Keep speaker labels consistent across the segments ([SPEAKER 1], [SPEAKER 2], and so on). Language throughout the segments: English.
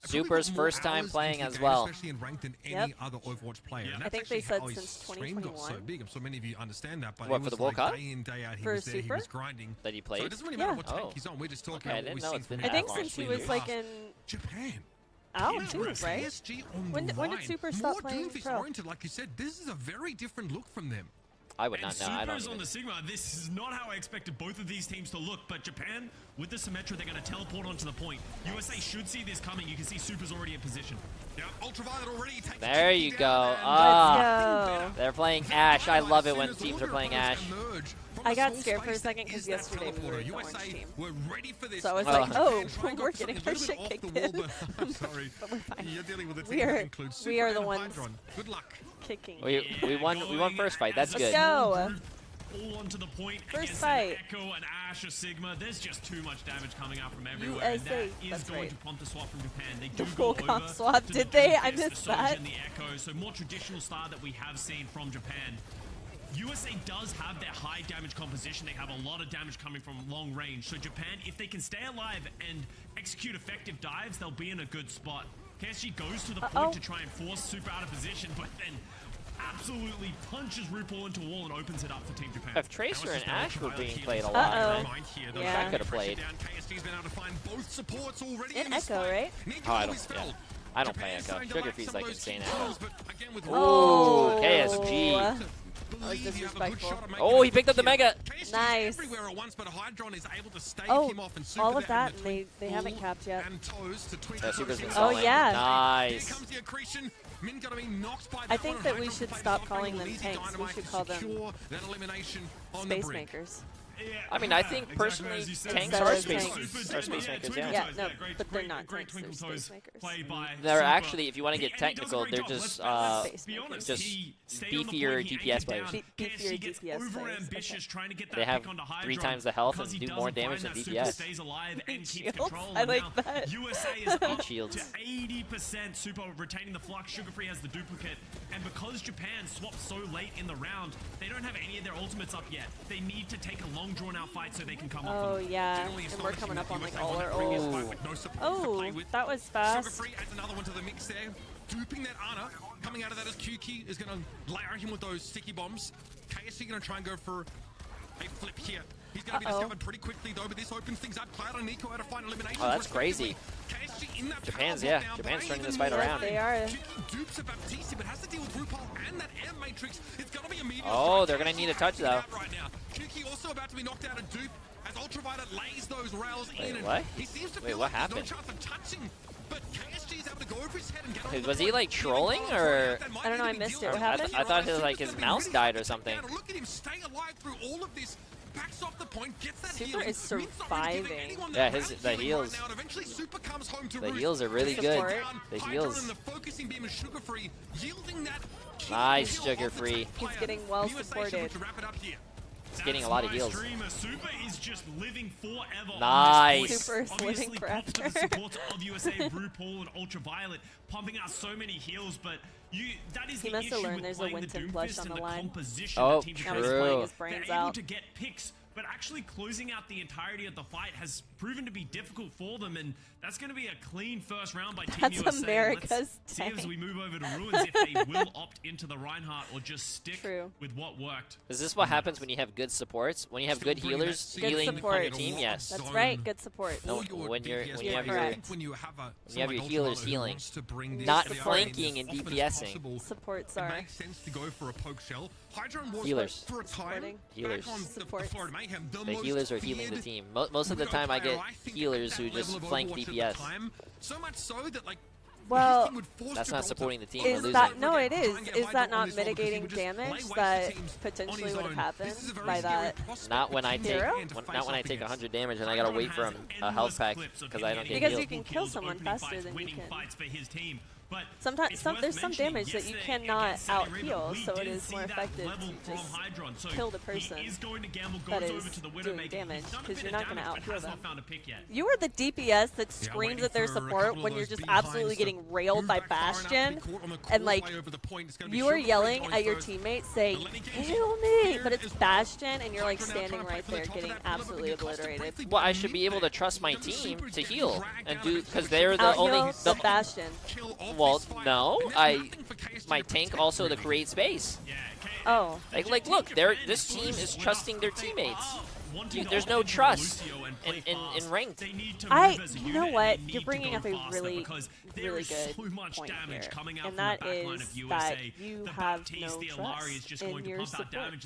[SPEAKER 1] Super's first time playing as well.
[SPEAKER 2] Especially in ranked than any other Overwatch player. And
[SPEAKER 3] I think they said since 2021.
[SPEAKER 2] Got so big. I'm sure many of you understand that. But
[SPEAKER 1] What, for the World Cup?
[SPEAKER 2] Day in, day out, he
[SPEAKER 3] For
[SPEAKER 2] was there, he
[SPEAKER 3] Super?
[SPEAKER 2] was grinding.
[SPEAKER 1] That he played?
[SPEAKER 2] So it doesn't really matter what tank he's on. We're just talking about what we've seen from
[SPEAKER 3] I think
[SPEAKER 1] long.
[SPEAKER 3] since he was like in
[SPEAKER 2] Japan.
[SPEAKER 3] out too, right?
[SPEAKER 2] PSG on
[SPEAKER 3] When
[SPEAKER 2] the
[SPEAKER 3] did
[SPEAKER 2] line.
[SPEAKER 3] Super stop playing
[SPEAKER 2] More
[SPEAKER 3] pro?
[SPEAKER 2] oriented, like you said. This is a very different look from them.
[SPEAKER 1] I would not know. I don't
[SPEAKER 4] Super's on
[SPEAKER 1] even.
[SPEAKER 4] the Sigma. This is not how I expected both of these teams to look, but Japan, with the Symmetra, they're going to teleport onto the point. USA should see this coming. You can see Super's already in position.
[SPEAKER 2] Now, Ultraviolet already takes
[SPEAKER 1] There you go.
[SPEAKER 3] Let's
[SPEAKER 1] Ah,
[SPEAKER 3] go.
[SPEAKER 1] they're playing Ash. I love it when teams are playing Ash.
[SPEAKER 3] I got scared for a second because yesterday we were the orange team.
[SPEAKER 2] We're ready for this.
[SPEAKER 3] So I was
[SPEAKER 1] Oh.
[SPEAKER 3] like, oh, we're getting our shit kicked in.
[SPEAKER 2] I'm sorry.
[SPEAKER 3] But we're fine.
[SPEAKER 2] You're dealing with a
[SPEAKER 3] We
[SPEAKER 2] team
[SPEAKER 3] are-
[SPEAKER 2] that includes
[SPEAKER 3] we
[SPEAKER 2] Super
[SPEAKER 3] are the
[SPEAKER 2] and
[SPEAKER 3] ones
[SPEAKER 2] Hydron. Good luck.
[SPEAKER 3] Kicking.
[SPEAKER 1] We won first fight. That's good.
[SPEAKER 3] Go.
[SPEAKER 4] All onto the point
[SPEAKER 3] First
[SPEAKER 4] against
[SPEAKER 3] fight.
[SPEAKER 4] an Echo, an Ash, a Sigma. There's just too much damage coming out from everywhere. And
[SPEAKER 3] USA.
[SPEAKER 4] that is
[SPEAKER 3] That's
[SPEAKER 4] going
[SPEAKER 3] right.
[SPEAKER 4] to prompt a swap from Japan. They
[SPEAKER 3] The
[SPEAKER 4] do
[SPEAKER 3] full
[SPEAKER 4] go
[SPEAKER 3] comp
[SPEAKER 4] over
[SPEAKER 3] swap.
[SPEAKER 4] to
[SPEAKER 3] Did
[SPEAKER 4] the
[SPEAKER 3] they? I
[SPEAKER 4] Doomfist, the
[SPEAKER 3] missed
[SPEAKER 4] Surge
[SPEAKER 3] that.
[SPEAKER 4] and the Echo. So more traditional style that we have seen from Japan. USA does have their high damage composition. They have a lot of damage coming from long range. So Japan, if they can stay alive and execute effective dives, they'll be in a good spot. KSG goes to the point to try and force Super out of position, but then absolutely punches RuPaul into a wall and opens it up for Team Japan.
[SPEAKER 1] If Tracer and Ash were being played a lot,
[SPEAKER 3] Uh-oh.
[SPEAKER 1] man.
[SPEAKER 3] Yeah.
[SPEAKER 1] I could have played.
[SPEAKER 2] KSG's been able to find both supports already
[SPEAKER 3] And
[SPEAKER 2] in this
[SPEAKER 3] Echo,
[SPEAKER 2] fight.
[SPEAKER 3] right?
[SPEAKER 1] Oh, I don't play Echo. Sugar Feed's like insane Echo.
[SPEAKER 3] Oh.
[SPEAKER 1] KSG.
[SPEAKER 3] That was disrespectful.
[SPEAKER 1] Oh, he picked up the Mega.
[SPEAKER 3] Nice.
[SPEAKER 2] Everywhere at once, but Hydron is able to stave
[SPEAKER 3] Oh,
[SPEAKER 2] him off and Super
[SPEAKER 3] all of
[SPEAKER 2] there in
[SPEAKER 3] that, and
[SPEAKER 2] between
[SPEAKER 3] they haven't
[SPEAKER 2] Bull
[SPEAKER 3] capped yet.
[SPEAKER 2] and Toes to tweak
[SPEAKER 1] Yeah,
[SPEAKER 2] the
[SPEAKER 1] Super's been
[SPEAKER 2] position.
[SPEAKER 1] selling.
[SPEAKER 3] yeah.
[SPEAKER 1] Nice.
[SPEAKER 2] Here comes the accretion. Min gonna be knocked by
[SPEAKER 3] I
[SPEAKER 2] that
[SPEAKER 3] think
[SPEAKER 2] one,
[SPEAKER 3] that
[SPEAKER 2] and
[SPEAKER 3] we
[SPEAKER 2] Hydron
[SPEAKER 3] should
[SPEAKER 2] plays
[SPEAKER 3] stop
[SPEAKER 2] off
[SPEAKER 3] calling
[SPEAKER 2] angle,
[SPEAKER 3] them
[SPEAKER 2] easy
[SPEAKER 3] tanks. We
[SPEAKER 2] dynamite
[SPEAKER 3] should
[SPEAKER 2] to
[SPEAKER 3] call them
[SPEAKER 2] secure that elimination on
[SPEAKER 3] Space
[SPEAKER 2] the brink.
[SPEAKER 3] makers.
[SPEAKER 1] I mean, I think personally, tanks are space makers. Yeah.
[SPEAKER 3] Yeah, no, but they're not tanks. They're space makers.
[SPEAKER 1] They're actually, if you want to get technical, they're just
[SPEAKER 3] Space makers.
[SPEAKER 1] just beefier DPS players.
[SPEAKER 3] Beefier DPS players. Okay.
[SPEAKER 1] They have 3 times the health and do more damage than DPS.
[SPEAKER 3] Shields? I like that.
[SPEAKER 4] USA is up
[SPEAKER 1] Shields.
[SPEAKER 4] to 80%. Super retaining the flux. Sugar Free has the duplicate. And because Japan swapped so late in the round, they don't have any of their ultimates up yet. They need to take a long drawn-out fight so they can come up.
[SPEAKER 3] Oh, yeah. And we're coming up on like all our... Oh, that was
[SPEAKER 2] Sugar
[SPEAKER 3] fast.
[SPEAKER 2] Free adds another one to the mix there. Duping that Ana. Coming out of that as QQ is going to layer him with those sticky bombs. KSC going to try and go for a flip here. He's going to be discovered pretty quickly though, but this opens things up. Cloud and Nico out to find elimination.
[SPEAKER 1] Oh, that's crazy.
[SPEAKER 2] KSG in that
[SPEAKER 1] Japan's
[SPEAKER 2] power block now,
[SPEAKER 1] Japan's
[SPEAKER 2] but
[SPEAKER 1] turning this
[SPEAKER 2] even
[SPEAKER 1] fight
[SPEAKER 2] more.
[SPEAKER 1] around.
[SPEAKER 3] They are.
[SPEAKER 2] QQ dupes a Baptiste, but has to deal with RuPaul and that air matrix. It's going to be immediate.
[SPEAKER 1] Oh, they're going to need a touch though.
[SPEAKER 2] Right now. QQ also about to be knocked out of dupe as Ultraviolet lays those rails in.
[SPEAKER 1] Wait, what?
[SPEAKER 2] He seems to
[SPEAKER 1] Wait,
[SPEAKER 2] feel
[SPEAKER 1] what
[SPEAKER 2] like there's
[SPEAKER 1] happened?
[SPEAKER 2] no chance of touching, but KSG is able to go over his head and get on the
[SPEAKER 1] Was he
[SPEAKER 2] point.
[SPEAKER 1] like trolling or?
[SPEAKER 3] I don't know, I missed it. What happened?
[SPEAKER 1] I thought his mouse died or something.
[SPEAKER 2] Look at him stay alive through all of this. Backs off the point, gets that
[SPEAKER 3] Super
[SPEAKER 2] healing.
[SPEAKER 3] is surviving.
[SPEAKER 1] Yeah, the heals.
[SPEAKER 2] Right now, and eventually Super comes home to
[SPEAKER 1] The
[SPEAKER 2] roost.
[SPEAKER 1] heals are really
[SPEAKER 3] The
[SPEAKER 1] good.
[SPEAKER 3] support.
[SPEAKER 1] The
[SPEAKER 2] Hydron
[SPEAKER 1] heals.
[SPEAKER 2] and the focusing beam is Sugar Free, yielding that
[SPEAKER 1] Nice,
[SPEAKER 2] kill
[SPEAKER 1] Sugar
[SPEAKER 2] off the
[SPEAKER 1] Free.
[SPEAKER 2] top
[SPEAKER 3] He's
[SPEAKER 2] player.
[SPEAKER 3] getting well
[SPEAKER 2] USA should
[SPEAKER 3] supported.
[SPEAKER 2] look to wrap it up here.
[SPEAKER 1] He's getting a lot of heals.
[SPEAKER 4] Streamer. Super is just living forever.
[SPEAKER 1] Nice.
[SPEAKER 4] On this
[SPEAKER 3] Super is
[SPEAKER 4] Obviously,
[SPEAKER 3] living
[SPEAKER 4] props to the
[SPEAKER 3] forever.
[SPEAKER 4] support of USA, RuPaul and Ultraviolet, pumping out so many heals, but that is
[SPEAKER 3] He
[SPEAKER 4] the
[SPEAKER 3] must have
[SPEAKER 4] issue
[SPEAKER 3] learned
[SPEAKER 4] with
[SPEAKER 3] there's a
[SPEAKER 4] playing the
[SPEAKER 3] Winston Blush
[SPEAKER 4] Doomfist
[SPEAKER 3] on
[SPEAKER 4] and
[SPEAKER 3] the
[SPEAKER 4] the
[SPEAKER 3] line.
[SPEAKER 4] composition
[SPEAKER 1] Oh,
[SPEAKER 4] that Team
[SPEAKER 3] Now
[SPEAKER 4] Japan
[SPEAKER 3] he's
[SPEAKER 4] is
[SPEAKER 3] playing
[SPEAKER 1] true.
[SPEAKER 3] his brains
[SPEAKER 4] They're able
[SPEAKER 3] out.
[SPEAKER 4] to get picks, but actually closing out the entirety of the fight has proven to be difficult for them, and that's going to be a clean first round by Team
[SPEAKER 3] That's
[SPEAKER 4] USA.
[SPEAKER 3] America's
[SPEAKER 4] Let's see
[SPEAKER 3] tank.
[SPEAKER 4] as we move over to Ruins if they will opt into the Reinhardt or just stick
[SPEAKER 3] True.
[SPEAKER 4] with what worked.
[SPEAKER 1] Is this what happens when you have good supports? When you have good healers
[SPEAKER 3] Good
[SPEAKER 1] healing on
[SPEAKER 3] support.
[SPEAKER 1] your team? Yes.
[SPEAKER 3] That's right, good support.
[SPEAKER 1] No,
[SPEAKER 2] For your
[SPEAKER 1] when you're-
[SPEAKER 2] DPS
[SPEAKER 1] when you have
[SPEAKER 2] players,
[SPEAKER 1] your-
[SPEAKER 2] I think when you have
[SPEAKER 1] your
[SPEAKER 2] someone
[SPEAKER 1] healers
[SPEAKER 2] Ultraviolet who
[SPEAKER 1] healing,
[SPEAKER 2] wants to bring this
[SPEAKER 1] not
[SPEAKER 2] to the
[SPEAKER 1] flanking
[SPEAKER 2] arena
[SPEAKER 1] and
[SPEAKER 2] as often as
[SPEAKER 1] DPSing.
[SPEAKER 2] possible,
[SPEAKER 3] Supports
[SPEAKER 2] it
[SPEAKER 3] are
[SPEAKER 2] makes sense to go for a poke shell. Hydron was
[SPEAKER 1] Healers.
[SPEAKER 2] for a time
[SPEAKER 3] Supporting.
[SPEAKER 1] Healers.
[SPEAKER 2] back on the
[SPEAKER 3] Supports.
[SPEAKER 2] Florida Mayhem.
[SPEAKER 1] The
[SPEAKER 2] most
[SPEAKER 1] healers are healing the
[SPEAKER 2] feared
[SPEAKER 1] team. Most of the time, I get healers who just flank DPS.
[SPEAKER 2] So much so that like
[SPEAKER 3] Well,
[SPEAKER 2] his team would force
[SPEAKER 1] That's not
[SPEAKER 2] Gibraltar
[SPEAKER 1] supporting the team.
[SPEAKER 3] Is
[SPEAKER 1] We're
[SPEAKER 3] that
[SPEAKER 1] losing.
[SPEAKER 3] no? It
[SPEAKER 2] Try
[SPEAKER 3] is.
[SPEAKER 2] and get
[SPEAKER 3] Is
[SPEAKER 2] Hydro
[SPEAKER 3] that
[SPEAKER 2] on
[SPEAKER 3] not
[SPEAKER 2] this level because he
[SPEAKER 3] mitigating
[SPEAKER 2] would just lay
[SPEAKER 3] damage
[SPEAKER 2] waste to
[SPEAKER 3] that
[SPEAKER 2] teams on
[SPEAKER 3] potentially
[SPEAKER 2] his
[SPEAKER 3] would have
[SPEAKER 2] own.
[SPEAKER 3] happened
[SPEAKER 2] This is a very
[SPEAKER 3] by
[SPEAKER 2] scary
[SPEAKER 3] that?
[SPEAKER 2] prospect
[SPEAKER 1] Not when
[SPEAKER 2] for
[SPEAKER 1] I
[SPEAKER 2] Team
[SPEAKER 1] take
[SPEAKER 3] Zero?
[SPEAKER 2] Japan to
[SPEAKER 1] not
[SPEAKER 2] face
[SPEAKER 1] when I
[SPEAKER 2] off
[SPEAKER 1] take
[SPEAKER 2] against.
[SPEAKER 1] 100 damage and I gotta wait for a health pack because I don't get
[SPEAKER 3] Because
[SPEAKER 1] healed.
[SPEAKER 3] you can kill someone faster than you can.
[SPEAKER 4] Fights for his team. But
[SPEAKER 3] Sometimes
[SPEAKER 4] it's worth
[SPEAKER 3] there's some
[SPEAKER 4] mentioning,
[SPEAKER 3] damage that you
[SPEAKER 4] yesterday
[SPEAKER 3] cannot
[SPEAKER 4] against Saudi Arabia,
[SPEAKER 3] out-heal,
[SPEAKER 4] we
[SPEAKER 3] so it
[SPEAKER 4] did
[SPEAKER 3] is
[SPEAKER 4] see
[SPEAKER 3] more
[SPEAKER 4] that
[SPEAKER 3] effective
[SPEAKER 4] level
[SPEAKER 3] to
[SPEAKER 4] from
[SPEAKER 3] just
[SPEAKER 4] Hydron. So
[SPEAKER 3] kill the person
[SPEAKER 4] he is going to gamble,
[SPEAKER 3] that
[SPEAKER 4] goes
[SPEAKER 3] is
[SPEAKER 4] over to the
[SPEAKER 3] doing
[SPEAKER 4] Widowmaker.
[SPEAKER 3] damage,
[SPEAKER 4] He's done a
[SPEAKER 3] 'cause
[SPEAKER 4] bit
[SPEAKER 3] you're
[SPEAKER 4] of
[SPEAKER 3] not gonna
[SPEAKER 4] damage, but
[SPEAKER 3] out-heal
[SPEAKER 4] has
[SPEAKER 3] them.
[SPEAKER 4] not found a pick yet.
[SPEAKER 3] You are the DPS that screams
[SPEAKER 2] waiting
[SPEAKER 3] at their
[SPEAKER 2] for a
[SPEAKER 3] support
[SPEAKER 2] couple
[SPEAKER 3] when
[SPEAKER 2] of
[SPEAKER 3] you're
[SPEAKER 2] those
[SPEAKER 3] just absolutely
[SPEAKER 2] behinds to
[SPEAKER 3] getting railed
[SPEAKER 2] move
[SPEAKER 3] by
[SPEAKER 2] back far enough to be
[SPEAKER 3] Bastion,
[SPEAKER 2] caught on the
[SPEAKER 3] and like
[SPEAKER 2] crawl over the point. It's gonna be
[SPEAKER 3] you are
[SPEAKER 2] Sugar Free
[SPEAKER 3] yelling
[SPEAKER 2] going
[SPEAKER 3] at your
[SPEAKER 2] first.
[SPEAKER 3] teammates saying,
[SPEAKER 2] The Lenny
[SPEAKER 3] "Heal
[SPEAKER 2] Gage
[SPEAKER 3] me!"
[SPEAKER 2] here
[SPEAKER 3] but it's
[SPEAKER 2] is
[SPEAKER 3] Bastion, and you're like
[SPEAKER 2] Hydra now
[SPEAKER 3] standing
[SPEAKER 2] trying to
[SPEAKER 3] right
[SPEAKER 2] fight for the
[SPEAKER 3] there
[SPEAKER 2] top of
[SPEAKER 3] getting
[SPEAKER 2] that pillar, but
[SPEAKER 3] absolutely
[SPEAKER 2] it costs it
[SPEAKER 3] obliterated.
[SPEAKER 2] briefly.
[SPEAKER 1] Well, I should be able to trust my
[SPEAKER 2] Gonna be
[SPEAKER 1] team
[SPEAKER 2] super
[SPEAKER 1] to
[SPEAKER 2] getting
[SPEAKER 1] heal
[SPEAKER 2] dragged
[SPEAKER 1] and
[SPEAKER 2] down
[SPEAKER 1] do
[SPEAKER 2] and
[SPEAKER 1] because
[SPEAKER 2] Sugar
[SPEAKER 1] they're
[SPEAKER 2] Free
[SPEAKER 1] the
[SPEAKER 3] Out-heal
[SPEAKER 1] only.
[SPEAKER 3] the Bastion.
[SPEAKER 2] kill off
[SPEAKER 1] Well,
[SPEAKER 2] this fight.
[SPEAKER 1] no,
[SPEAKER 2] And there's
[SPEAKER 1] I.
[SPEAKER 2] nothing for KSG
[SPEAKER 1] My
[SPEAKER 2] to
[SPEAKER 1] tank
[SPEAKER 2] protect,
[SPEAKER 1] also to
[SPEAKER 2] really.
[SPEAKER 1] create space.
[SPEAKER 4] Yeah,
[SPEAKER 3] Oh.
[SPEAKER 1] Like, look, this team is trusting their teammates. There's no trust in ranked.
[SPEAKER 3] You know what? You're bringing up a really, really good point here, and that is that you have no trust in your supports.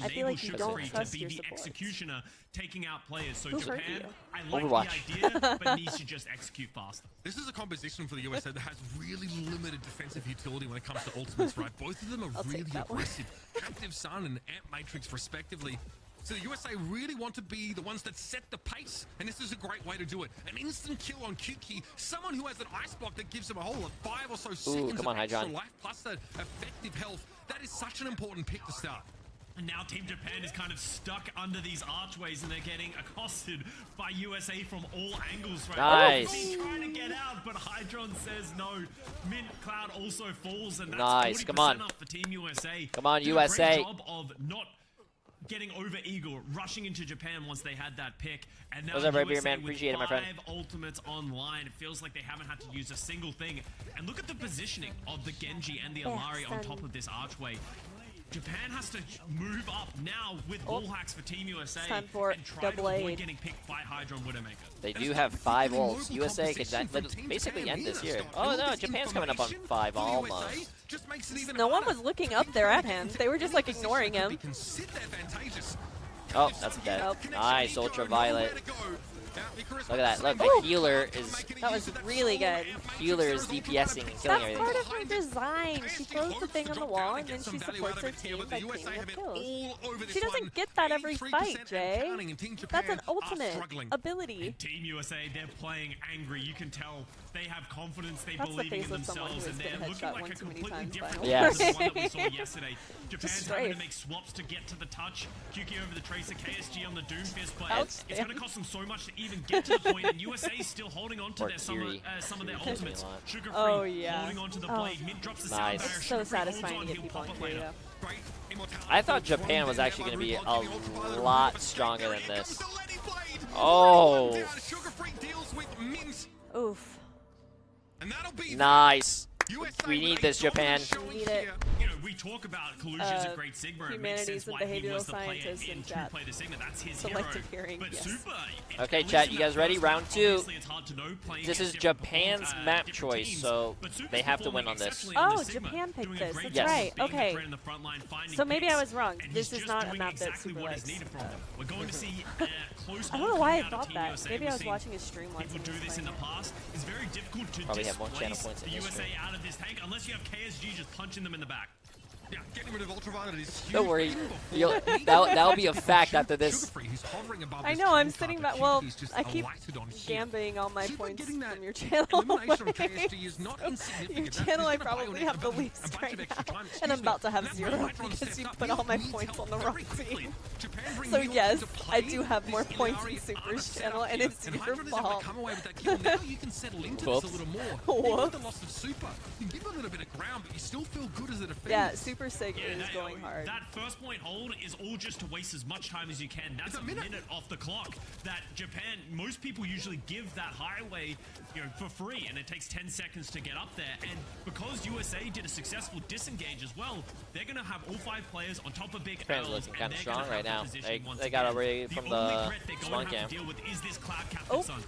[SPEAKER 3] I feel like you don't trust your supports.
[SPEAKER 4] Executioner taking out players. So
[SPEAKER 3] Who hurt
[SPEAKER 4] Japan,
[SPEAKER 3] you?
[SPEAKER 4] I like
[SPEAKER 1] Overwatch.
[SPEAKER 4] the idea, but needs to just execute faster.
[SPEAKER 2] This is a composition for the USA that has really limited defensive utility when it comes to ultimates, right? Both of them are
[SPEAKER 3] I'll take
[SPEAKER 2] really
[SPEAKER 3] that one.
[SPEAKER 2] aggressive. Captive Sun and Amp Matrix, respectively. So the USA really want to be the ones that set the pace, and this is a great way to do it. An instant kill on Kuki, someone who has an ice block that gives him a whole of 5 or so seconds
[SPEAKER 1] come on,
[SPEAKER 2] of extra
[SPEAKER 1] Hydron.
[SPEAKER 2] life, plus that effective health. That is such an important pick to start.
[SPEAKER 4] And now Team Japan is kind of stuck under these archways and they're getting accosted by USA from all angles right
[SPEAKER 1] Nice.
[SPEAKER 4] now. He's trying to get out, but Hydron says no. Mint Cloud also falls, and that's
[SPEAKER 1] Nice,
[SPEAKER 4] 40%
[SPEAKER 1] come on.
[SPEAKER 4] up for Team USA.
[SPEAKER 1] Come on,
[SPEAKER 4] Did a
[SPEAKER 1] USA.
[SPEAKER 4] Great job of not getting over eagle, rushing into Japan once they had that pick. And now
[SPEAKER 1] What's up, Red Beard,
[SPEAKER 4] USA
[SPEAKER 1] man?
[SPEAKER 4] with
[SPEAKER 1] Appreciate it, my friend.
[SPEAKER 4] 5 ultimates online. It feels like they haven't had to use a single thing. And look at the positioning of the Genji and the Alari on top of this archway. Japan has to move up now with wall hacks for Team USA
[SPEAKER 3] time for
[SPEAKER 4] and try to
[SPEAKER 3] double
[SPEAKER 4] avoid
[SPEAKER 3] aid.
[SPEAKER 4] getting picked by Hydron Widowmaker.
[SPEAKER 1] They do have 5 ults. USA could basically end this year. Oh no, Japan's coming up on 5 almost.
[SPEAKER 3] No one was looking up there at him. They were just like ignoring him.
[SPEAKER 1] Oh, that's dead.
[SPEAKER 3] Nope.
[SPEAKER 1] Nice, ultraviolet. Look at that. Look, the
[SPEAKER 3] Ooh.
[SPEAKER 1] healer is
[SPEAKER 3] That was really good.
[SPEAKER 1] DPSing and killing
[SPEAKER 3] That's
[SPEAKER 1] everything.
[SPEAKER 3] part of her design. She throws the thing on the wall and then she supports her team by cleaning up kills. She doesn't get that every fight, Jay. That's an ultimate ability.
[SPEAKER 4] Team USA, they're playing angry. You can tell they have confidence, they
[SPEAKER 3] That's the
[SPEAKER 4] believe in
[SPEAKER 3] face of someone
[SPEAKER 4] themselves,
[SPEAKER 3] who
[SPEAKER 4] and
[SPEAKER 3] has
[SPEAKER 4] they're
[SPEAKER 3] been
[SPEAKER 4] looking
[SPEAKER 3] headshot
[SPEAKER 4] like
[SPEAKER 3] one
[SPEAKER 4] a
[SPEAKER 3] too many
[SPEAKER 4] completely
[SPEAKER 3] times
[SPEAKER 4] different
[SPEAKER 3] by
[SPEAKER 1] Yeah.
[SPEAKER 4] than the one that we saw yesterday. Japan's having to
[SPEAKER 3] strafe.
[SPEAKER 4] make swaps to get to the touch. Kyuki over the Tracer, KSG on the Doomfist, but
[SPEAKER 3] Ouch.
[SPEAKER 4] it's going to cost them so much to even get to the point, and USA is still holding on to
[SPEAKER 1] Or
[SPEAKER 4] their
[SPEAKER 1] Kiri.
[SPEAKER 4] some of their
[SPEAKER 1] Kiri's
[SPEAKER 4] ultimates.
[SPEAKER 1] a lot.
[SPEAKER 4] Sugar Free
[SPEAKER 3] Oh, yeah.
[SPEAKER 4] holding on to the
[SPEAKER 3] Oh.
[SPEAKER 4] blade. Mint drops the
[SPEAKER 1] Nice.
[SPEAKER 4] sound barrier.
[SPEAKER 3] It's so
[SPEAKER 4] Sugar Free holds
[SPEAKER 3] satisfying
[SPEAKER 4] on,
[SPEAKER 3] to get
[SPEAKER 4] he'll
[SPEAKER 3] people
[SPEAKER 4] pop
[SPEAKER 3] on
[SPEAKER 4] it later.
[SPEAKER 3] Kyria.
[SPEAKER 1] I thought Japan was actually going to be a lot stronger than this. Oh,
[SPEAKER 3] Oof.
[SPEAKER 1] nice. We need this, Japan.
[SPEAKER 3] We need it.
[SPEAKER 4] You know, we talk about Kalusha's a great Sigma. It makes sense
[SPEAKER 3] humanities and
[SPEAKER 4] why he
[SPEAKER 3] behavioral
[SPEAKER 4] was the player
[SPEAKER 3] scientists
[SPEAKER 4] in
[SPEAKER 3] in
[SPEAKER 4] to
[SPEAKER 3] chat.
[SPEAKER 4] play the Sigma. That's his
[SPEAKER 3] Selective
[SPEAKER 4] hero.
[SPEAKER 3] hearing,
[SPEAKER 4] But
[SPEAKER 3] yes.
[SPEAKER 4] Super,
[SPEAKER 1] Okay,
[SPEAKER 4] at
[SPEAKER 1] chat,
[SPEAKER 4] least
[SPEAKER 1] you
[SPEAKER 4] in
[SPEAKER 1] guys
[SPEAKER 4] that
[SPEAKER 1] ready?
[SPEAKER 4] first
[SPEAKER 1] Round
[SPEAKER 4] round,
[SPEAKER 1] 2.
[SPEAKER 4] obviously it's hard to know playing
[SPEAKER 1] This
[SPEAKER 4] against
[SPEAKER 1] is
[SPEAKER 4] different
[SPEAKER 1] Japan's map
[SPEAKER 4] different
[SPEAKER 1] choice,
[SPEAKER 4] teams.
[SPEAKER 1] so
[SPEAKER 4] But Super's
[SPEAKER 1] they have to win
[SPEAKER 4] performing
[SPEAKER 1] on this.
[SPEAKER 4] exceptionally on
[SPEAKER 3] Oh,
[SPEAKER 4] the Sigma,
[SPEAKER 3] Japan picked
[SPEAKER 4] doing a
[SPEAKER 3] this.
[SPEAKER 4] great
[SPEAKER 3] That's
[SPEAKER 4] job
[SPEAKER 3] right.
[SPEAKER 4] being the
[SPEAKER 3] Okay.
[SPEAKER 4] threat in the front line, finding
[SPEAKER 3] So maybe I
[SPEAKER 4] picks,
[SPEAKER 3] was wrong.
[SPEAKER 4] and
[SPEAKER 3] This
[SPEAKER 4] he's
[SPEAKER 3] is
[SPEAKER 4] just
[SPEAKER 3] not a
[SPEAKER 4] doing
[SPEAKER 3] map that
[SPEAKER 4] exactly
[SPEAKER 3] Super
[SPEAKER 4] what is
[SPEAKER 3] likes.
[SPEAKER 4] needed from them. We're going to see close
[SPEAKER 3] I don't know why I
[SPEAKER 4] coming out of
[SPEAKER 3] thought
[SPEAKER 4] Team
[SPEAKER 3] that.
[SPEAKER 4] USA.
[SPEAKER 3] Maybe I
[SPEAKER 4] We've
[SPEAKER 3] was
[SPEAKER 4] seen
[SPEAKER 3] watching his stream once.
[SPEAKER 4] people
[SPEAKER 3] and
[SPEAKER 4] do
[SPEAKER 3] he was
[SPEAKER 4] this in
[SPEAKER 3] playing
[SPEAKER 4] the past. It's very difficult to
[SPEAKER 1] Probably have more channel
[SPEAKER 4] displace
[SPEAKER 1] points in
[SPEAKER 4] the
[SPEAKER 1] history.
[SPEAKER 4] USA out of this tank unless you have KSG just punching them in the back.
[SPEAKER 2] Yeah, getting rid of ultraviolet is huge.
[SPEAKER 1] Don't worry.
[SPEAKER 2] Even before
[SPEAKER 1] That'll be a fact after this.
[SPEAKER 2] Sugar-free, who's hovering above
[SPEAKER 3] I
[SPEAKER 2] this
[SPEAKER 3] know, I'm
[SPEAKER 2] tree
[SPEAKER 3] sitting
[SPEAKER 2] carpet.
[SPEAKER 3] back. Well,
[SPEAKER 2] Kuki's just
[SPEAKER 3] I keep
[SPEAKER 2] alighted on here.
[SPEAKER 3] gambling all my
[SPEAKER 2] Super
[SPEAKER 3] points
[SPEAKER 2] getting that
[SPEAKER 3] from your channel.
[SPEAKER 2] elimination from KSG is not insignificant.
[SPEAKER 3] Your
[SPEAKER 2] That's
[SPEAKER 3] channel, I
[SPEAKER 2] just gonna buy
[SPEAKER 3] probably
[SPEAKER 2] on
[SPEAKER 3] have the
[SPEAKER 2] a bunch
[SPEAKER 3] least
[SPEAKER 2] of
[SPEAKER 3] right
[SPEAKER 2] extra
[SPEAKER 3] now.
[SPEAKER 2] time.
[SPEAKER 3] And I'm about to have
[SPEAKER 2] That's
[SPEAKER 3] 0
[SPEAKER 2] why Hydron
[SPEAKER 3] because
[SPEAKER 2] steps
[SPEAKER 3] you
[SPEAKER 2] up.
[SPEAKER 3] put all my
[SPEAKER 2] Needs
[SPEAKER 3] points
[SPEAKER 2] help
[SPEAKER 3] on the wrong
[SPEAKER 2] very quickly.
[SPEAKER 3] team.
[SPEAKER 2] Japan bring
[SPEAKER 3] So
[SPEAKER 2] Neil
[SPEAKER 3] yes,
[SPEAKER 2] into
[SPEAKER 3] I
[SPEAKER 2] play.
[SPEAKER 3] do have more
[SPEAKER 2] These
[SPEAKER 3] points in
[SPEAKER 2] Inari
[SPEAKER 3] Super's
[SPEAKER 2] are set
[SPEAKER 3] channel,
[SPEAKER 2] up
[SPEAKER 3] and
[SPEAKER 2] here.
[SPEAKER 3] it's
[SPEAKER 2] And
[SPEAKER 3] your
[SPEAKER 2] Hydron is able to
[SPEAKER 3] fault.
[SPEAKER 2] come away with that kill. Now you can settle into this a
[SPEAKER 1] Whoops.
[SPEAKER 2] little more. Even with the
[SPEAKER 3] Whoops.
[SPEAKER 2] loss of Super, you give a little bit of ground, but you still feel good as a defender.
[SPEAKER 3] Yeah, Super Sig is
[SPEAKER 4] that-
[SPEAKER 3] going hard.
[SPEAKER 4] That first point hold is all just to waste as much time as you can. That's
[SPEAKER 2] It's
[SPEAKER 4] a
[SPEAKER 2] a minute.
[SPEAKER 4] minute off the clock. That Japan, most people usually give that highway, for free, and it takes 10 seconds to get up there. And because USA did a successful disengage as well, they're going to have all 5 players on top of big
[SPEAKER 1] Japan's
[SPEAKER 4] L's,
[SPEAKER 1] looking
[SPEAKER 4] and
[SPEAKER 1] kinda
[SPEAKER 4] they're
[SPEAKER 1] strong
[SPEAKER 4] gonna
[SPEAKER 1] right
[SPEAKER 4] have
[SPEAKER 1] now.
[SPEAKER 4] the position once
[SPEAKER 1] They got
[SPEAKER 4] again.
[SPEAKER 1] away from
[SPEAKER 4] only
[SPEAKER 1] the
[SPEAKER 4] threat they're
[SPEAKER 1] spawn
[SPEAKER 4] going to have
[SPEAKER 1] camp.
[SPEAKER 4] to deal with is this Cloud Captain Sun.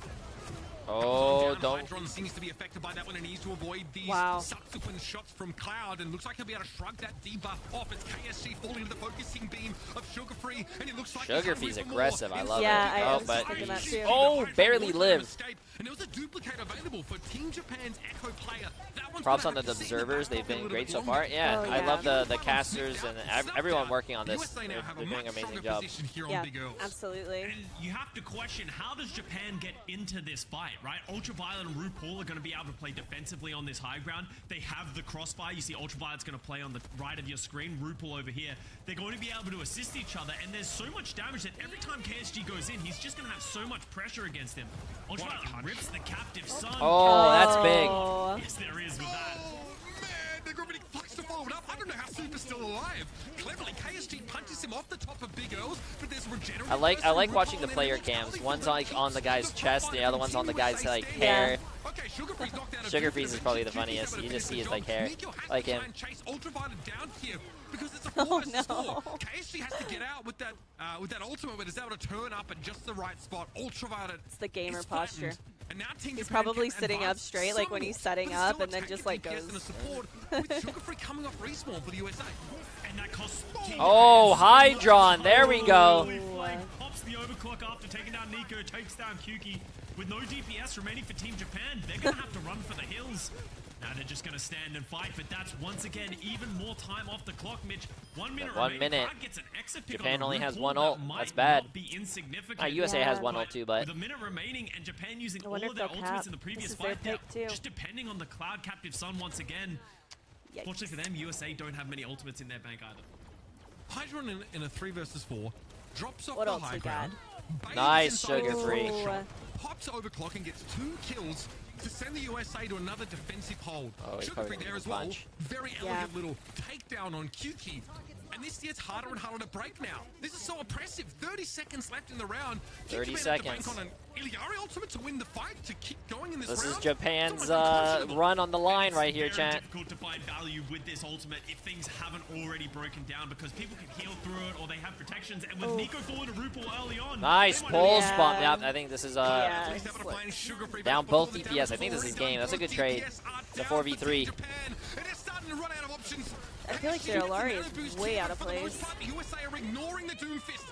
[SPEAKER 1] Oh, don't.
[SPEAKER 2] Hydron seems to be affected by that one and needs to avoid these
[SPEAKER 3] Wow.
[SPEAKER 2] subsequent shots from Cloud, and looks like he'll be able to shrug that debuff off. It's KSC falling into the focusing beam of Sugar Free, and it looks like
[SPEAKER 1] Sugar Free's aggressive. I love
[SPEAKER 3] Yeah,
[SPEAKER 1] it.
[SPEAKER 3] I
[SPEAKER 1] Oh,
[SPEAKER 3] was
[SPEAKER 1] but
[SPEAKER 3] thinking that too.
[SPEAKER 1] oh, barely lived.
[SPEAKER 2] And there was a duplicate available for Team Japan's Echo player. That one's
[SPEAKER 1] Props
[SPEAKER 2] gonna
[SPEAKER 1] on the
[SPEAKER 2] have to sit in
[SPEAKER 1] observers.
[SPEAKER 2] that
[SPEAKER 1] They've
[SPEAKER 2] a
[SPEAKER 1] been
[SPEAKER 2] little
[SPEAKER 1] great
[SPEAKER 2] bit
[SPEAKER 1] so
[SPEAKER 2] longer.
[SPEAKER 1] far. Yeah,
[SPEAKER 3] Oh,
[SPEAKER 1] I
[SPEAKER 3] yeah.
[SPEAKER 1] love the casters and everyone working on this.
[SPEAKER 2] USA
[SPEAKER 1] They're
[SPEAKER 2] now have a
[SPEAKER 1] doing
[SPEAKER 2] much
[SPEAKER 1] an amazing
[SPEAKER 2] stronger
[SPEAKER 1] job.
[SPEAKER 2] position here on
[SPEAKER 3] Yeah,
[SPEAKER 2] Big Earls.
[SPEAKER 3] absolutely.
[SPEAKER 4] And you have to question, how does Japan get into this fight? right? Ultraviolet and RuPaul are going to be able to play defensively on this high ground. They have the crossfire. You see Ultraviolet's going to play on the right of your screen. RuPaul over here. They're going to be able to assist each other, and there's so much damage that every time KSG goes in, he's just going to have so much pressure against him. Ultraviolet rips the captive son.
[SPEAKER 1] Oh, that's big.
[SPEAKER 4] Yes, there is with that.
[SPEAKER 2] They're going to flex to follow it up. I don't know how Super's still alive. Cleverly, KSG punches him off the top of Big Earls, but there's regenerative.
[SPEAKER 1] I like watching the player cams. One's like on the guy's chest, the other one's on the guy's like hair.
[SPEAKER 2] Okay,
[SPEAKER 1] Sugar Freeze is probably the funniest. You just see his like hair, like him.
[SPEAKER 2] Ultraviolet down here because it's a 4 versus 4. KSG has to get out with that ultimate, but is able to turn up at just the right spot. Ultraviolet.
[SPEAKER 3] It's the gamer posture.
[SPEAKER 2] And now
[SPEAKER 3] he's probably sitting up straight, like when he's setting up, and then just like goes.
[SPEAKER 2] Sugar Free coming off respawn for the USA.
[SPEAKER 4] And that costs
[SPEAKER 1] Oh, Hydron. There we go.
[SPEAKER 4] Pops the overclock after taking down Nico, takes down Kuki. With no DPS remaining for Team Japan, they're going to have to run for the hills. Now they're just going to stand and fight, but that's once again even more time off the clock, Mitch. 1 minute remaining. Gets an exit pick
[SPEAKER 1] Japan
[SPEAKER 4] on
[SPEAKER 1] only has
[SPEAKER 4] RuPaul.
[SPEAKER 1] one ult.
[SPEAKER 4] That
[SPEAKER 1] That's
[SPEAKER 4] might
[SPEAKER 1] bad.
[SPEAKER 4] not be insignificant.
[SPEAKER 1] USA has one ult too, but
[SPEAKER 4] with a minute remaining and Japan using
[SPEAKER 3] I
[SPEAKER 4] all
[SPEAKER 3] wonder
[SPEAKER 4] of
[SPEAKER 3] if
[SPEAKER 4] their
[SPEAKER 3] they'll
[SPEAKER 4] ultimates
[SPEAKER 3] cap.
[SPEAKER 4] in the previous
[SPEAKER 3] This is their
[SPEAKER 4] fight, now,
[SPEAKER 3] pick, too.
[SPEAKER 4] just depending on the Cloud Captive Sun once again.
[SPEAKER 3] Yikes.
[SPEAKER 4] Fortunately for them, USA don't have many ultimates in their bank either.
[SPEAKER 2] Hydron in a 3 versus 4 drops off
[SPEAKER 3] What
[SPEAKER 2] the
[SPEAKER 3] else
[SPEAKER 2] high
[SPEAKER 3] we
[SPEAKER 2] ground.
[SPEAKER 3] got?
[SPEAKER 1] Nice Sugar Free.
[SPEAKER 2] Pops overclock and gets 2 kills to send the USA to another defensive hold.
[SPEAKER 1] Oh, he's
[SPEAKER 2] Sugar
[SPEAKER 1] probably
[SPEAKER 2] Free there
[SPEAKER 1] gonna
[SPEAKER 2] as well.
[SPEAKER 1] punch.
[SPEAKER 2] Very elegant little takedown on Kuki. And this gets harder and harder to break now. This is so oppressive. 30 seconds left in the round.
[SPEAKER 1] 30
[SPEAKER 2] seconds.
[SPEAKER 1] seconds.
[SPEAKER 2] On an Iliari ultimate to win the fight, to keep going in this
[SPEAKER 1] This
[SPEAKER 2] round.
[SPEAKER 1] is Japan's run on the line right here,
[SPEAKER 4] It's very
[SPEAKER 1] chat.
[SPEAKER 4] difficult to find value with this ultimate if things haven't already broken down because people can heal through it or they have protections. And with Nico falling to RuPaul early on,
[SPEAKER 1] Nice
[SPEAKER 4] they might
[SPEAKER 1] pulse
[SPEAKER 4] have-
[SPEAKER 1] bump. Yep, I think this is
[SPEAKER 2] Sugar Free
[SPEAKER 1] down
[SPEAKER 2] back
[SPEAKER 1] both
[SPEAKER 2] before the
[SPEAKER 1] DPS. I
[SPEAKER 2] down
[SPEAKER 1] think this is
[SPEAKER 2] before
[SPEAKER 1] game. That's a good
[SPEAKER 2] both
[SPEAKER 1] trade.
[SPEAKER 2] DPS are
[SPEAKER 1] It's a
[SPEAKER 2] down for
[SPEAKER 1] 4v3.
[SPEAKER 2] Team Japan, and they're starting to run out of options.
[SPEAKER 3] I feel like their Alari is way out of
[SPEAKER 2] For the most
[SPEAKER 3] place.
[SPEAKER 2] part, the USA are ignoring the Doom Fist.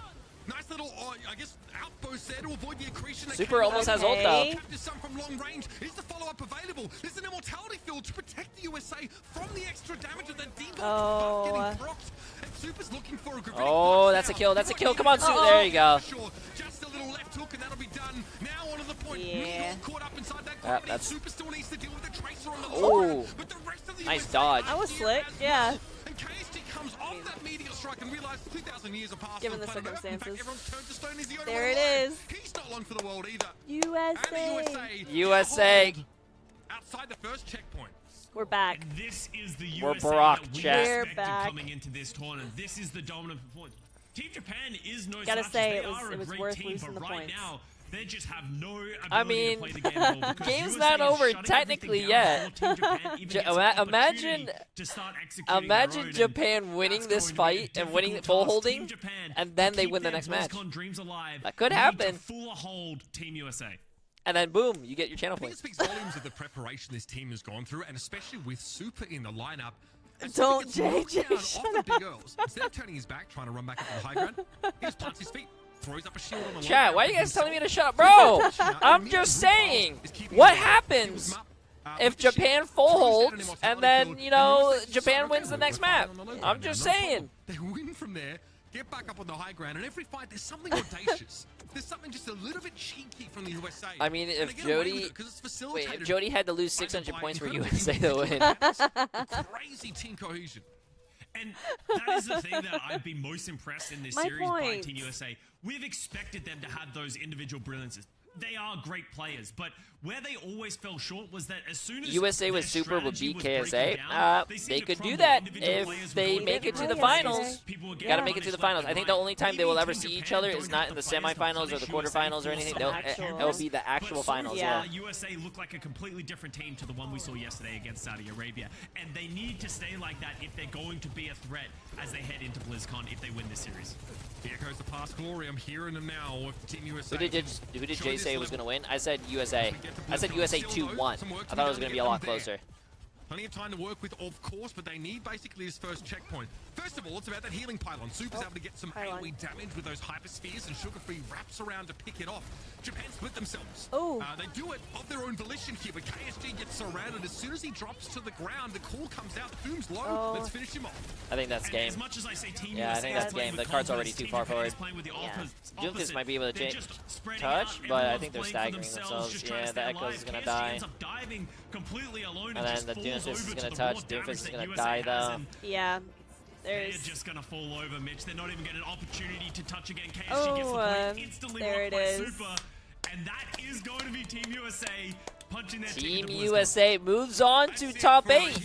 [SPEAKER 2] Nice little, I guess, outpost there to avoid the accretion. that
[SPEAKER 1] Super
[SPEAKER 2] came
[SPEAKER 1] almost
[SPEAKER 2] out.
[SPEAKER 1] has ult though.
[SPEAKER 2] Capture some from long range. Is the follow-up available? There's an immortality field to protect the USA from the extra damage of the debuff getting procced. And Super's looking for a gravitic
[SPEAKER 1] Oh,
[SPEAKER 2] punch
[SPEAKER 1] that's a
[SPEAKER 2] now.
[SPEAKER 1] kill. That's a
[SPEAKER 2] Right
[SPEAKER 1] kill.
[SPEAKER 2] here.
[SPEAKER 1] Come on, Super. There you go.
[SPEAKER 2] For sure. Just a little left hook and that'll be done. Now onto the point.
[SPEAKER 3] Yeah.
[SPEAKER 2] Caught up inside that
[SPEAKER 1] Yep,
[SPEAKER 2] gravity.
[SPEAKER 1] that's-
[SPEAKER 2] Super still needs to deal with the tracer on the
[SPEAKER 1] Oh.
[SPEAKER 2] low. But the rest of the
[SPEAKER 1] Nice
[SPEAKER 2] USA
[SPEAKER 1] dodge.
[SPEAKER 3] That was
[SPEAKER 2] here
[SPEAKER 3] slick,
[SPEAKER 2] as
[SPEAKER 3] yeah.
[SPEAKER 2] well. And KSG comes off that meteor strike and realizes 2,000 years have passed.
[SPEAKER 3] Given the
[SPEAKER 2] on planet Earth. In fact,
[SPEAKER 3] circumstances.
[SPEAKER 2] everyone's turned to stone. He's the only
[SPEAKER 3] There
[SPEAKER 2] one
[SPEAKER 3] it
[SPEAKER 2] alive.
[SPEAKER 3] is.
[SPEAKER 2] He's not long for the world either.
[SPEAKER 3] USA.
[SPEAKER 1] USA.
[SPEAKER 2] Outside the first checkpoint.
[SPEAKER 3] We're back.
[SPEAKER 4] And this is the
[SPEAKER 1] We're
[SPEAKER 4] USA
[SPEAKER 1] Brock,
[SPEAKER 4] that we
[SPEAKER 1] chat.
[SPEAKER 3] We're
[SPEAKER 4] expected
[SPEAKER 3] back.
[SPEAKER 4] coming into this tournament. This is the dominant performance. Team Japan is no
[SPEAKER 3] Gotta
[SPEAKER 4] slouches.
[SPEAKER 3] say,
[SPEAKER 4] They
[SPEAKER 3] it was-
[SPEAKER 4] are a
[SPEAKER 3] it was
[SPEAKER 4] great
[SPEAKER 3] worth
[SPEAKER 4] team,
[SPEAKER 3] losing
[SPEAKER 4] but
[SPEAKER 3] the
[SPEAKER 4] right
[SPEAKER 3] points.
[SPEAKER 4] now they just have no ability
[SPEAKER 1] I mean,
[SPEAKER 4] to play the game at all because
[SPEAKER 1] game's
[SPEAKER 4] USA
[SPEAKER 1] not
[SPEAKER 4] is
[SPEAKER 1] over
[SPEAKER 4] shutting
[SPEAKER 1] technically
[SPEAKER 4] everything down
[SPEAKER 1] yet.
[SPEAKER 4] before Team Japan even gets an
[SPEAKER 1] Imagine-
[SPEAKER 4] opportunity to start executing their
[SPEAKER 1] Imagine
[SPEAKER 4] own, and
[SPEAKER 1] Japan winning
[SPEAKER 4] that's
[SPEAKER 1] this
[SPEAKER 4] going to be a
[SPEAKER 1] fight and winning
[SPEAKER 4] difficult
[SPEAKER 1] full
[SPEAKER 4] task.
[SPEAKER 1] holding,
[SPEAKER 4] Team Japan,
[SPEAKER 1] and then
[SPEAKER 4] to
[SPEAKER 1] they
[SPEAKER 4] keep
[SPEAKER 1] win the
[SPEAKER 4] their
[SPEAKER 1] next match.
[SPEAKER 4] BlizzCon dreams alive,
[SPEAKER 1] That could
[SPEAKER 4] need
[SPEAKER 1] happen.
[SPEAKER 4] to full hold Team USA.
[SPEAKER 1] And then boom, you get your channel
[SPEAKER 2] I think it
[SPEAKER 1] points.
[SPEAKER 2] speaks volumes of the preparation this team has gone through, and especially with Super in the lineup. And
[SPEAKER 3] Don't,
[SPEAKER 2] Super gets
[SPEAKER 3] Jay,
[SPEAKER 2] knocked down
[SPEAKER 3] shut
[SPEAKER 2] off the Big Earls. Instead of turning his back, trying to run back up to the high ground, he just plants his feet, throws up a shield on the
[SPEAKER 1] Chat,
[SPEAKER 2] low
[SPEAKER 1] why are
[SPEAKER 2] ground
[SPEAKER 1] you guys
[SPEAKER 2] for
[SPEAKER 1] telling me to
[SPEAKER 2] himself.
[SPEAKER 1] shut up? Bro,
[SPEAKER 2] Now,
[SPEAKER 1] I'm
[SPEAKER 2] Emil
[SPEAKER 1] just
[SPEAKER 2] Rupal
[SPEAKER 1] saying,
[SPEAKER 2] is keeping
[SPEAKER 1] what
[SPEAKER 2] him up.
[SPEAKER 1] happens
[SPEAKER 2] He was up,
[SPEAKER 1] if
[SPEAKER 2] with the
[SPEAKER 1] Japan
[SPEAKER 2] shield,
[SPEAKER 1] full
[SPEAKER 2] throws down an
[SPEAKER 1] holds
[SPEAKER 2] immortality
[SPEAKER 1] and then,
[SPEAKER 2] field,
[SPEAKER 1] you
[SPEAKER 2] and
[SPEAKER 1] know,
[SPEAKER 2] USA just
[SPEAKER 1] Japan
[SPEAKER 2] shut
[SPEAKER 1] wins the
[SPEAKER 2] it
[SPEAKER 1] next
[SPEAKER 2] down.
[SPEAKER 1] map?
[SPEAKER 2] On the low
[SPEAKER 1] I'm
[SPEAKER 2] ground.
[SPEAKER 1] just
[SPEAKER 2] No
[SPEAKER 1] saying.
[SPEAKER 2] problem. They win from there, get back up on the high ground, and every fight there's something audacious. There's something just a little bit cheeky from the USA.
[SPEAKER 1] I mean,
[SPEAKER 2] And
[SPEAKER 1] if
[SPEAKER 2] they get away with
[SPEAKER 1] Jody-
[SPEAKER 2] it 'cause it's
[SPEAKER 1] Wait,
[SPEAKER 2] facilitated
[SPEAKER 1] if Jody had to lose
[SPEAKER 2] by the
[SPEAKER 1] 600 points for
[SPEAKER 2] incredible
[SPEAKER 1] USA
[SPEAKER 2] team
[SPEAKER 1] to win.
[SPEAKER 2] cohesion. Crazy team cohesion.
[SPEAKER 4] And that is the thing that I've been most impressed in this
[SPEAKER 3] My
[SPEAKER 4] series by
[SPEAKER 3] point.
[SPEAKER 4] Team USA. We've expected them to have those individual brilliances. They are great players, but where they always fell short was that as soon as
[SPEAKER 1] USA
[SPEAKER 4] their
[SPEAKER 1] with Super would
[SPEAKER 4] strategy
[SPEAKER 1] beat
[SPEAKER 4] was
[SPEAKER 1] KSA.
[SPEAKER 4] breaking down,
[SPEAKER 1] They
[SPEAKER 4] seemed to
[SPEAKER 1] could do
[SPEAKER 4] crumble.
[SPEAKER 1] that
[SPEAKER 4] Individual
[SPEAKER 1] if
[SPEAKER 4] players
[SPEAKER 1] they
[SPEAKER 4] would
[SPEAKER 1] make
[SPEAKER 4] go
[SPEAKER 1] it to
[SPEAKER 4] through
[SPEAKER 1] the
[SPEAKER 4] it.
[SPEAKER 1] finals.
[SPEAKER 4] People were
[SPEAKER 1] Gotta
[SPEAKER 4] getting
[SPEAKER 1] make it to the
[SPEAKER 4] punished
[SPEAKER 1] finals.
[SPEAKER 4] left
[SPEAKER 1] I
[SPEAKER 4] and
[SPEAKER 1] think the
[SPEAKER 4] right.
[SPEAKER 1] only time they will
[SPEAKER 4] Maybe
[SPEAKER 1] ever
[SPEAKER 4] Team
[SPEAKER 1] see each
[SPEAKER 4] Japan
[SPEAKER 1] other
[SPEAKER 4] don't
[SPEAKER 1] is not
[SPEAKER 4] have
[SPEAKER 1] in the
[SPEAKER 4] the players to
[SPEAKER 1] semifinals or
[SPEAKER 4] punish
[SPEAKER 1] the
[SPEAKER 4] USA
[SPEAKER 1] quarterfinals or
[SPEAKER 4] for
[SPEAKER 1] anything.
[SPEAKER 4] some
[SPEAKER 1] It'll be the actual
[SPEAKER 4] But so
[SPEAKER 1] finals.
[SPEAKER 4] far,
[SPEAKER 1] Yeah.
[SPEAKER 4] USA look like a completely different team to the one we saw yesterday against Saudi Arabia, and they need to stay like that if they're going to be a threat as they head into BlizzCon if they win this series.
[SPEAKER 2] Here goes the past glory. I'm hearing them now with Team USA.
[SPEAKER 1] Who did Jay say was going to win? I said USA. I said USA 2-1. I thought it was going to be a lot closer.
[SPEAKER 2] Plenty of time to work with, of course, but they need basically this first checkpoint. First of all, it's about that healing pylon. Super's able to get some AoE damage with those hyperspheres, and Sugar-Free wraps around to pick it off. Japan split themselves. They do it of their own volition here, but KSG gets surrounded. As soon as he drops to the ground, the call comes out. Foom's low. Let's finish him off.
[SPEAKER 1] I think that's game.
[SPEAKER 4] As much as I say Team
[SPEAKER 1] I think that's game. The card's already too far forward. Doomfist might be able to touch, but I think they're staggering themselves. Yeah, the Echo's is gonna die. And then the Doomfist is gonna touch. Doomfist is gonna die though.
[SPEAKER 3] Yeah.
[SPEAKER 4] They're just gonna fall over, Mitch. They're not even getting an opportunity to touch again. KSG gets the point instantly blocked by Super. And that is going to be Team USA punching their
[SPEAKER 1] Team USA moves on to top 8.